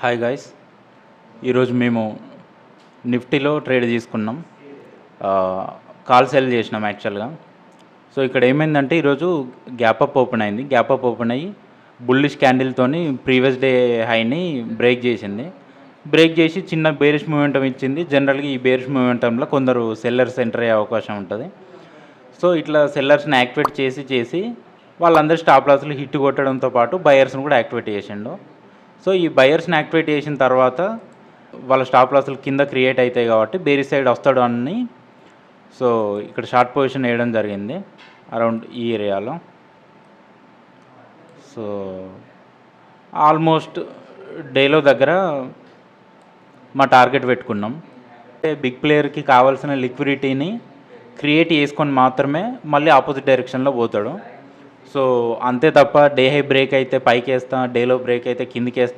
Hi guys, ఈరోజు మేము నిఫ్టీలో ట్రేడ్ తీసుకున్నాం. కాల్ సెల్ చేసినాం యాక్చువల్గా. సో ఇక్కడ ఏమైందంటే ఈరోజు గ్యాప్ అప్ ఓపెన్ అయ్యి బుల్లిష్ క్యాండిల్తోని ప్రీవియస్ డే హైని బ్రేక్ చేసింది. బ్రేక్ చేసి చిన్న బేరిష్ మూమెంటం ఇచ్చింది. జనరల్గా ఈ బేరిష్ మూమెంటంలో కొందరు సెల్లర్స్ ఎంటర్ అయ్యే అవకాశం ఉంటుంది. సో ఇట్లా సెల్లర్స్ని యాక్టివేట్ చేసి వాళ్ళందరూ స్టాప్ లాస్లు హిట్ కొట్టడంతో పాటు బయర్స్ని కూడా యాక్టివేట్ చేసిండు. సో ఈ బయర్స్ని యాక్టివేట్ చేసిన తర్వాత వాళ్ళ స్టాప్ లాస్లు కింద క్రియేట్ అవుతాయి కాబట్టి బేరీ సైడ్ వస్తాడు అని సో ఇక్కడ షార్ట్ పొజిషన్ వేయడం జరిగింది అరౌండ్ ఈ ఏరియాలో. సో ఆల్మోస్ట్ డేలో దగ్గర మా టార్గెట్ పెట్టుకున్నాం. అంటే బిగ్ ప్లేయర్కి కావాల్సిన లిక్విడిటీని క్రియేట్ చేసుకొని మాత్రమే మళ్ళీ ఆపోజిట్ డైరెక్షన్లో పోతాడు. సో అంతే తప్ప డే హై బ్రేక్ అయితే పైకి వేస్తా, డేలో బ్రేక్ అయితే కిందికి వేస్తా